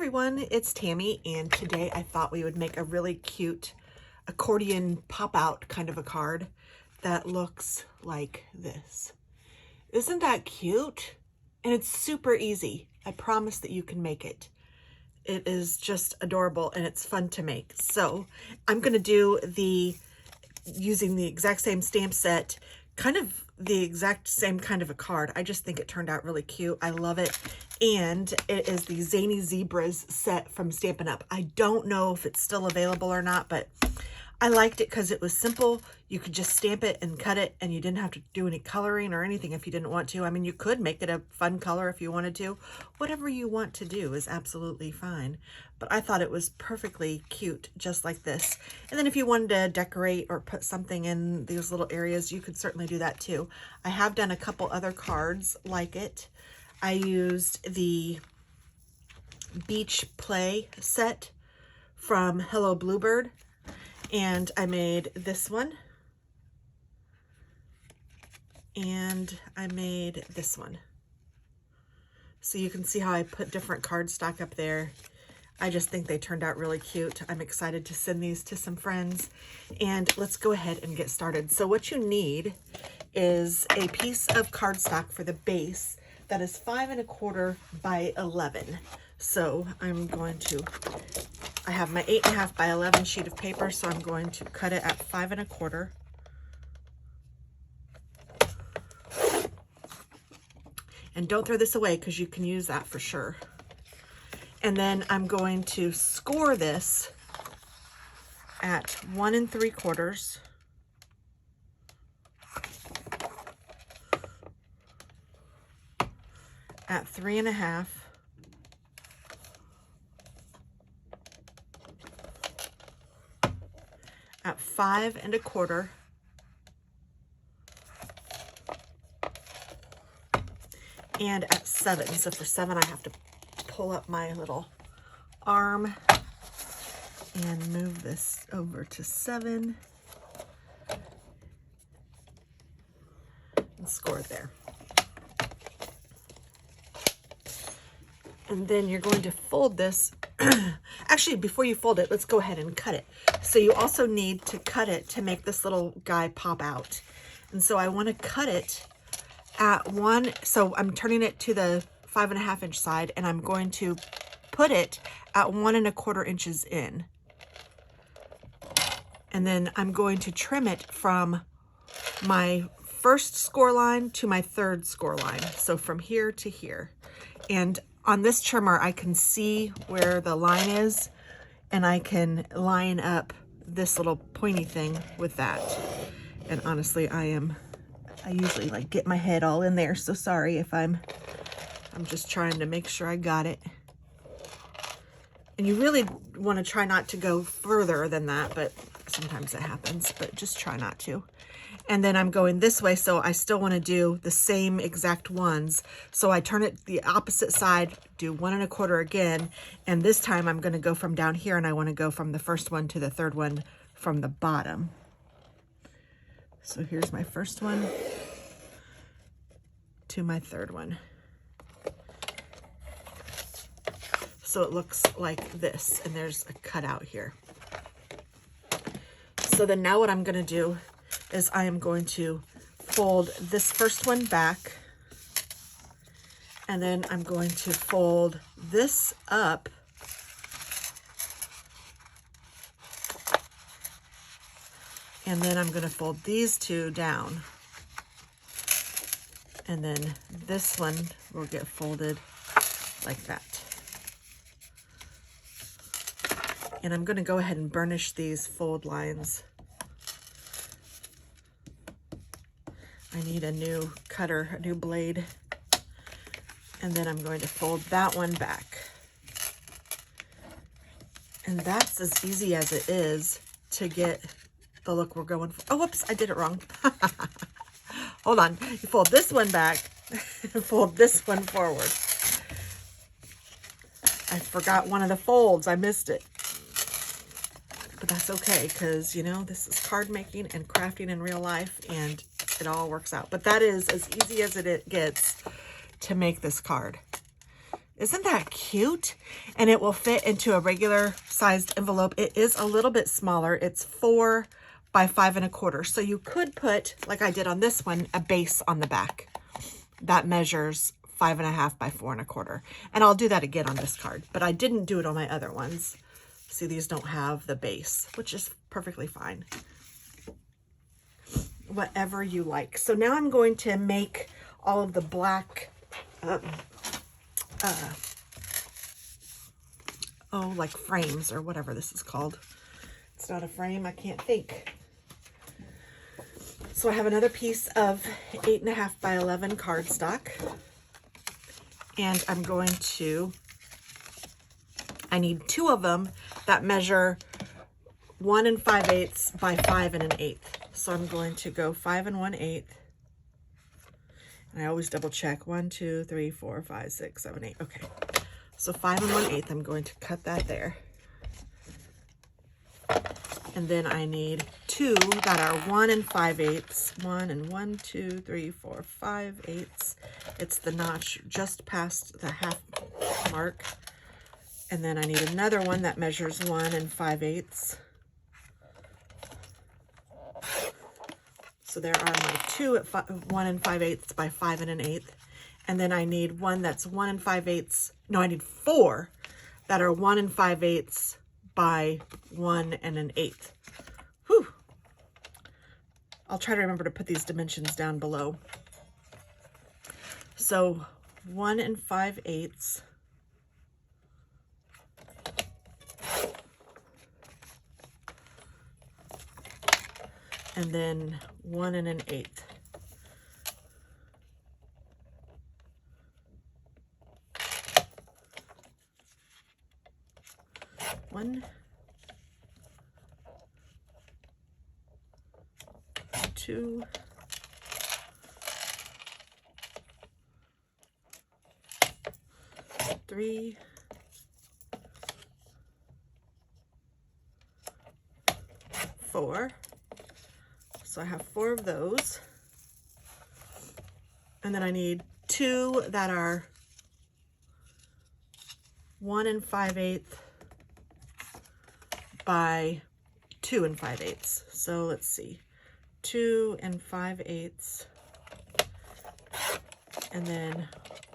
everyone, it's Tammy, and today I thought we would make a really cute accordion pop-out kind of a card that looks like this. Isn't that cute? And it's super easy. I promise that you can make it. It is just adorable and it's fun to make. So I'm going to do using the exact same stamp set, kind of the exact same kind of a card. I just think it turned out really cute. I love it. And it is the Zany Zebras set from Stampin' Up. I don't know if it's still available or not, but I liked it because it was simple. You could just stamp it and cut it, and you didn't have to do any coloring or anything if you didn't want to. I mean, you could make it a fun color if you wanted to. Whatever you want to do is absolutely fine. But I thought it was perfectly cute, just like this. And then if you wanted to decorate or put something in these little areas, you could certainly do that too. I have done a couple other cards like it. I used the Beach Play set from Hello Bluebird. And I made this one, and I made this one. So you can see how I put different cardstock up there. I just think they turned out really cute. I'm excited to send these to some friends, and let's go ahead and get started. So what you need is a piece of cardstock for the base that is 5 1/4 by 11. So I'm going to, I have my 8 1/2 by 11 sheet of paper, so I'm going to cut it at 5 1/4. And don't throw this away because you can use that for sure. And then I'm going to score this at 1 3/4. At 3 1/2. At 5 1/4, and at 7. So for 7, I have to pull up my little arm and move this over to 7 and score it there. And then you're going to fold this. Actually, before you fold it, let's go ahead and cut it. So you also need to cut it to make this little guy pop out. And so I want to cut it at 1. So I'm turning it to the 5 1/2 inch side, and I'm going to put it at 1 1/4 inches in. And then I'm going to trim it from my first score line to my third score line. So from here to here. And on this trimmer, I can see where the line is, and I can line up this little pointy thing with that. And honestly, I usually like get my head all in there, so sorry if I'm just trying to make sure I got it. And you really want to try not to go further than that, but sometimes it happens, but just try not to. And then I'm going this way, so I still want to do the same exact ones. So I turn it the opposite side, do 1 1/4 again, and this time I'm going to go from down here, and I want to go from the first one to the third one from the bottom. So here's my first one to my third one. So it looks like this, and there's a cutout here. So then now what I'm going to do is I am going to fold this first one back, and then I'm going to fold this up, and then I'm going to fold these two down, and then this one will get folded like that. And I'm going to go ahead and burnish these fold lines. I need a new cutter, a new blade. And then I'm going to fold that one back. And that's as easy as it is to get the look we're going for. Oh, whoops, I did it wrong. Hold on. You fold this one back and fold this one forward. I forgot one of the folds. I missed it. But that's okay, because, you know, this is card making and crafting in real life, and it all works out. But that is as easy as it gets to make this card. Isn't that cute? And it will fit into a regular sized envelope. It is a little bit smaller. It's 4 by 5 1/4. So you could put, like I did on this one, a base on the back that measures 5 1/2 by 4 1/4. And I'll do that again on this card, but I didn't do it on my other ones. See, these don't have the base, which is perfectly fine. Whatever you like. So now I'm going to make all of the black, like frames or whatever this is called. It's not a frame, I can't think. So I have another piece of 8 1/2 by 11 cardstock, and I'm going to, I need 2 of them that measure 1 5/8 by 5 1/8. So I'm going to go 5 1/8. And I always double check. 1, 2, 3, 4, 5, 6, 7, 8. Okay. So 5 1/8, I'm going to cut that there. And then I need 2 that are 1 5/8. 1 and 1, 2, 3, 4, 5 8. It's the notch just past the half mark. And then I need another one that measures 1 5/8. So there are my 2 at 1 5/8 by 5 1/8. And then I need one that's 1 5/8. No, I need 4 that are 1 5/8 by 1 1/8. Whew. I'll try to remember to put these dimensions down below. So 1 5/8. And then 1 1/8. One, 2, 3, 4. So I have 4 of those. And then I need 2 that are 1 5/8 by 2 5/8. So let's see, 2 5/8, and then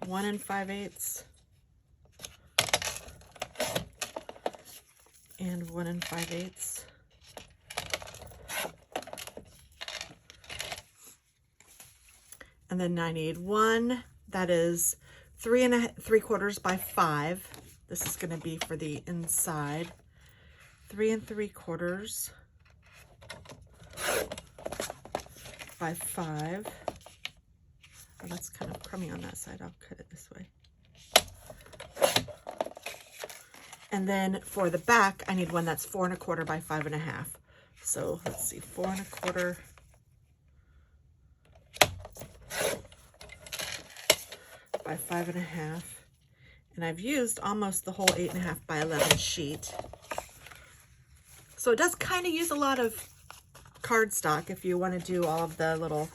1 5/8, and 1 5/8. And then I need 1 that is 3 3/4 by 5. This is going to be for the inside. 3 3/4 by 5. Oh, that's kind of crummy on that side. I'll cut it this way. And then for the back, I need one that's 4 1/4 by 5 1/2. So let's see, 4 1/4 by 5 1/2. And I've used almost the whole 8 1/2 by 11 sheet. So it does kind of use a lot of cardstock if you want to do all of the little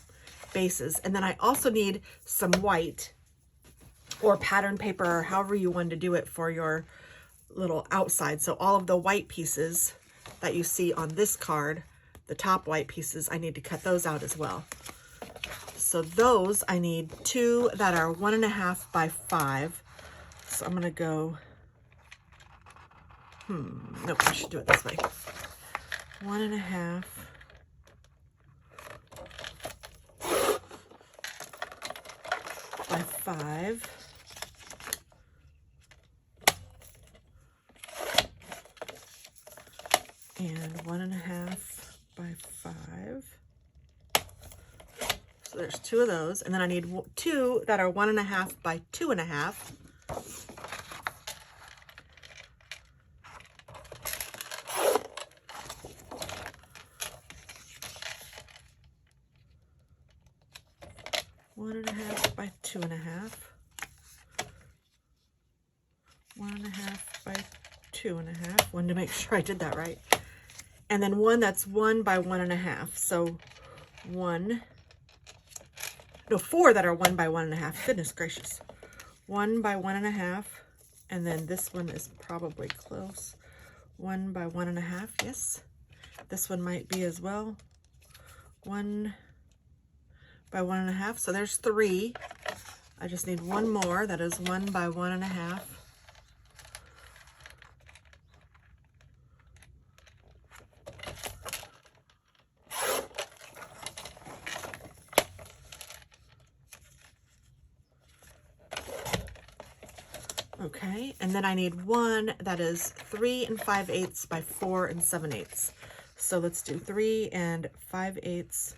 bases. And then I also need some white or pattern paper, or however you want to do it for your little outside. So all of the white pieces that you see on this card, the top white pieces, I need to cut those out as well. So those, I need 2 that are 1 1/2 by 5. So I'm going to go, nope, I should do it this way. 1 1/2 by 5. And 1 1/2 by 5. So there's 2 of those. And then I need 2 that are 1 1/2 by 2 1/2. One and a half by 2 1/2. 1 1/2 by 2 1/2. Wanted to make sure I did that right. And then one that's 1 by 1 1/2. So 4 that are 1 by 1 1/2. Goodness gracious. 1 by 1.5, and then this one is probably close. 1 by 1.5, yes. This one might be as well. 1 by 1.5, so there's 3. I just need one more. That is 1 by 1.5. Okay, and then I need one that is 3 5/8 by 4 7/8. So let's do 3 5/8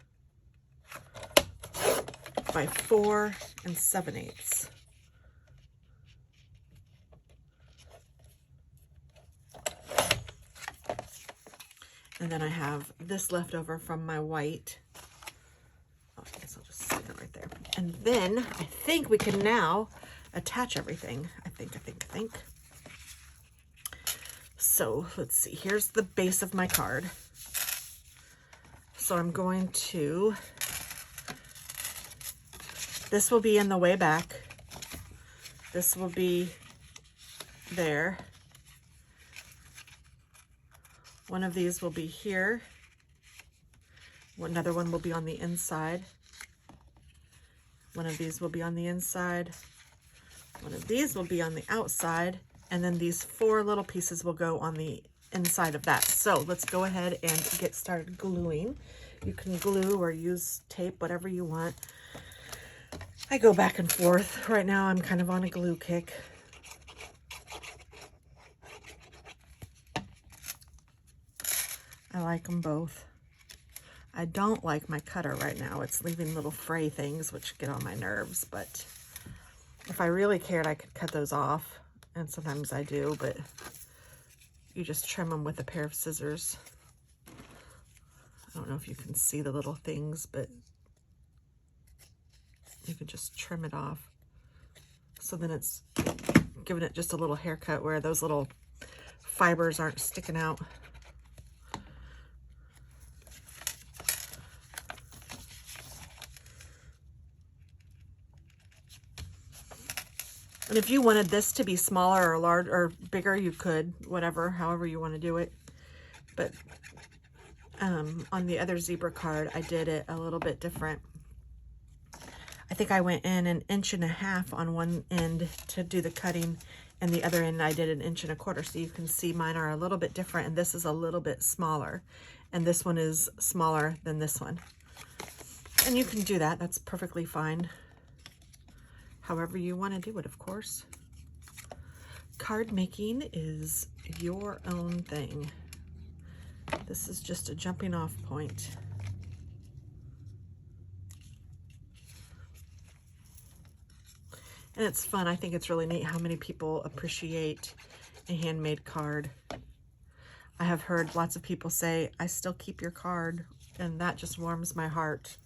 by 4 7/8. And then I have this left over from my white. Oh, I guess I'll just stick it right there. And then I think we can now attach everything. I think. So let's see, here's the base of my card. So I'm going to, this will be in the way back. This will be there. One of these will be here. Another one will be on the inside. One of these will be on the inside. One of these will be on the outside. And then these 4 little pieces will go on the inside of that. So let's go ahead and get started gluing. You can glue or use tape, whatever you want. I go back and forth. Right now I'm kind of on a glue kick. I like them both. I don't like my cutter right now. It's leaving little fray things which get on my nerves, but if I really cared, I could cut those off. And sometimes I do, but you just trim them with a pair of scissors. I don't know if you can see the little things, but you can just trim it off. So then it's giving it just a little haircut where those little fibers aren't sticking out. And if you wanted this to be smaller or large or bigger, you could, whatever, however you want to do it. But on the other zebra card, I did it a little bit different. I think I went in 1.5 inches on one end to do the cutting, and the other end I did 1.25 inches. So you can see mine are a little bit different, and this is a little bit smaller. And this one is smaller than this one. And you can do that. That's perfectly fine. However you want to do it, of course. Card making is your own thing. This is just a jumping off point. And it's fun. I think it's really neat how many people appreciate a handmade card. I have heard lots of people say, I still keep your card, and that just warms my heart.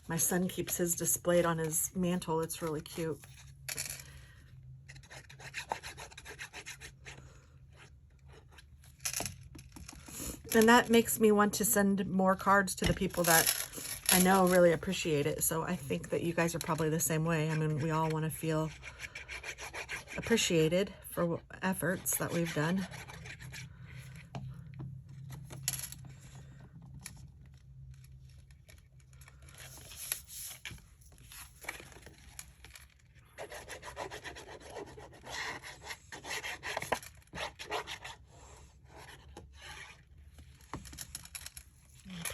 My son keeps his displayed on his mantle. It's really cute. And that makes me want to send more cards to the people that I know really appreciate it. So I think that you guys are probably the same way. I mean, we all want to feel appreciated for efforts that we've done.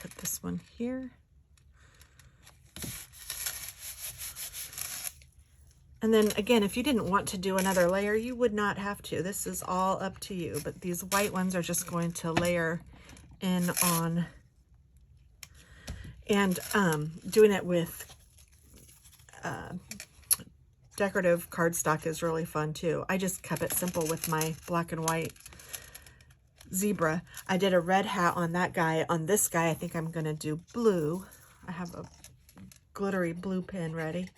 Put this one here. And then again, if you didn't want to do another layer, you would not have to. This is all up to you. But these white ones are just going to layer in on. And doing it with decorative cardstock is really fun too. I just kept it simple with my black and white zebra. I did a red hat on that guy. On this guy, I think I'm going to do blue. I have a glittery blue pen ready.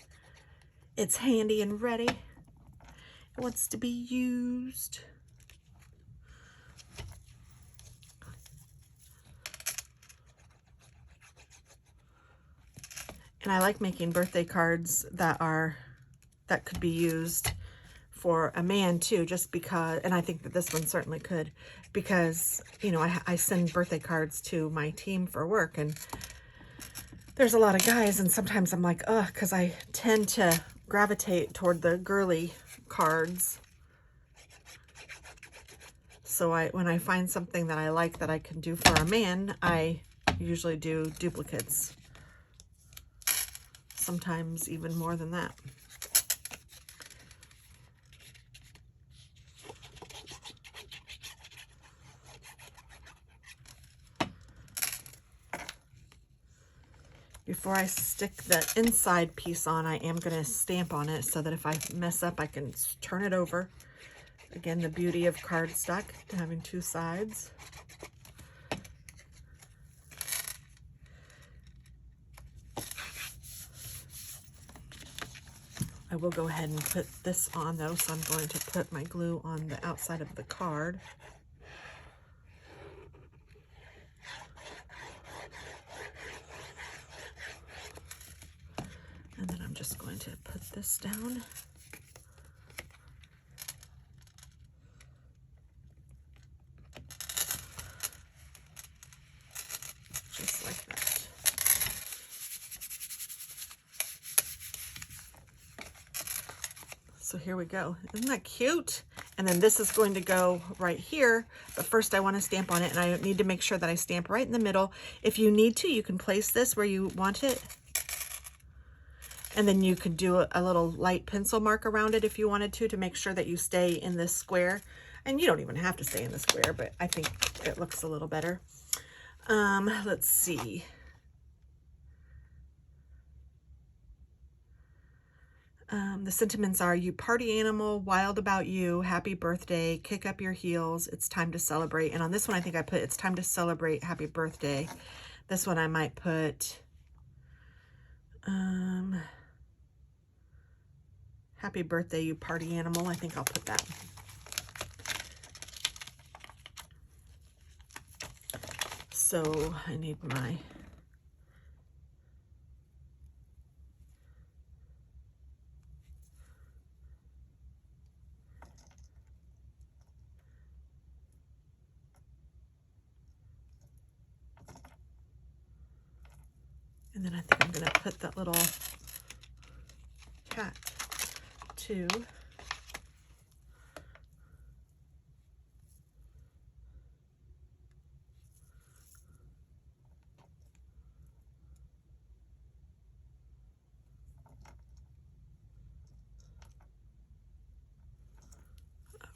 It's handy and ready. It wants to be used. And I like making birthday cards that could be used for a man too, just because, and I think that this one certainly could, because, you know, I send birthday cards to my team for work, and there's a lot of guys, and sometimes I'm like, ugh, because I tend to gravitate toward the girly cards. So when I find something that I like that I can do for a man, I usually do duplicates. Sometimes even more than that. Before I stick the inside piece on, I am going to stamp on it so that if I mess up, I can turn it over. Again, the beauty of cardstock, having two sides. I will go ahead and put this on though, so I'm going to put my glue on the outside of the card. And then I'm just going to put this down. Just like that. So here we go. Isn't that cute? And then this is going to go right here, but first I want to stamp on it, and I need to make sure that I stamp right in the middle. If you need to, you can place this where you want it. And then you could do a little light pencil mark around it if you wanted to make sure that you stay in this square. And you don't even have to stay in the square, but I think it looks a little better. Let's see. The sentiments are: you party animal, wild about you, happy birthday, kick up your heels, it's time to celebrate. And on this one, I think I put, it's time to celebrate, happy birthday. This one I might put, happy birthday, you party animal. I think I'll put that. So I need my and then I think I'm going to put that little cat too.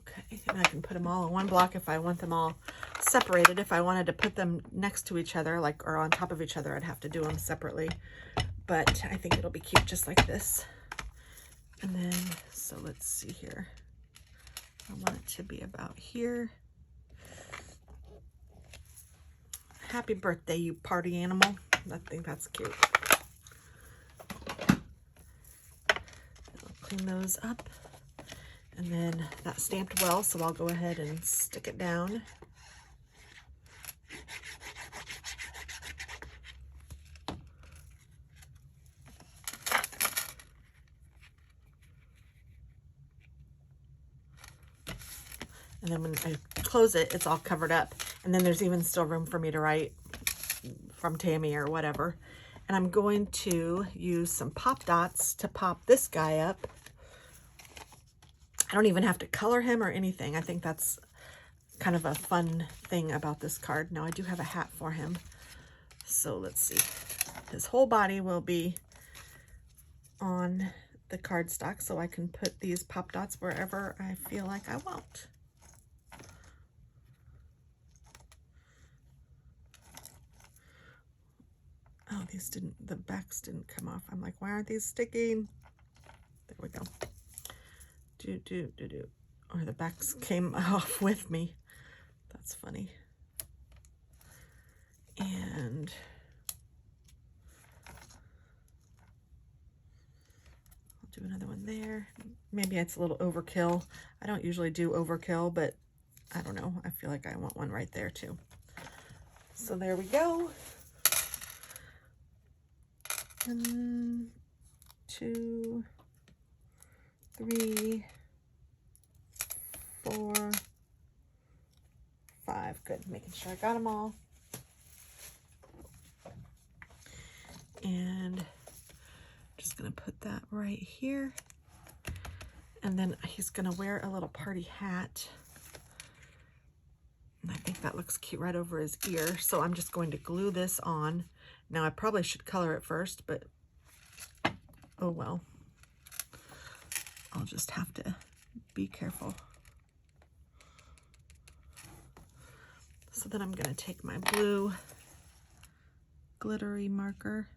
Okay, and I can put them all in one block if I want them all separated. If I wanted to put them next to each other, like, or on top of each other, I'd have to do them separately. But I think it'll be cute just like this. And then, so let's see here. I want it to be about here. Happy birthday, you party animal. I think that's cute. I'll clean those up. And then that stamped well, so I'll go ahead and stick it down. And then when I close it, it's all covered up. And then there's even still room for me to write from Tammy or whatever. And I'm going to use some pop dots to pop this guy up. I don't even have to color him or anything. I think that's kind of a fun thing about this card. Now I do have a hat for him. So let's see. His whole body will be on the cardstock, so I can put these pop dots wherever I feel like I want. Oh, these didn't, the backs didn't come off. I'm like, why aren't these sticking? There we go. Or the backs came off with me. That's funny. And I'll do another one there. Maybe it's a little overkill. I don't usually do overkill, but I don't know. I feel like I want one right there too. So there we go. 1, 2, 3, 4, 5. Good, making sure I got them all. And just gonna put that right here. And then he's gonna wear a little party hat. And I think that looks cute right over his ear. So I'm just going to glue this on. Now I probably should color it first, but oh well. I'll just have to be careful. So then I'm gonna take my blue glittery marker.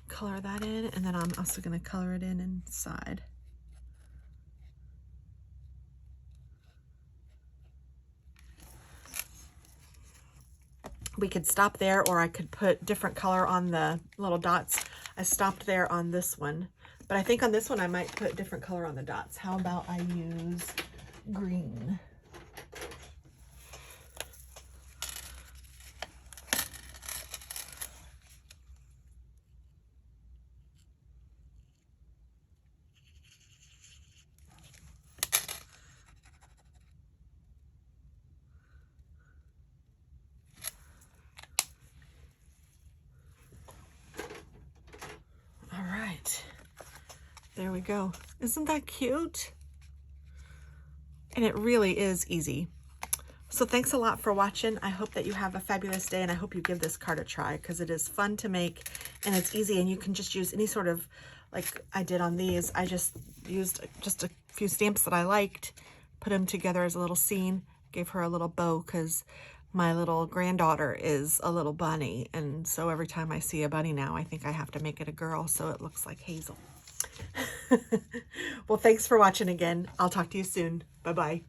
Color that in, and then I'm also going to color it in inside. We could stop there, or I could put different color on the little dots. I stopped there on this one, but I think on this one I might put different color on the dots. How about I use green? There we go. Isn't that cute? And it really is easy. So thanks a lot for watching. I hope that you have a fabulous day, and I hope you give this card a try because it is fun to make and it's easy, and you can just use any sort of, like I did on these. I just used just a few stamps that I liked, put them together as a little scene, gave her a little bow because my little granddaughter is a little bunny, and so every time I see a bunny now, I think I have to make it a girl so it looks like Hazel. Well, thanks for watching again. I'll talk to you soon. Bye-bye.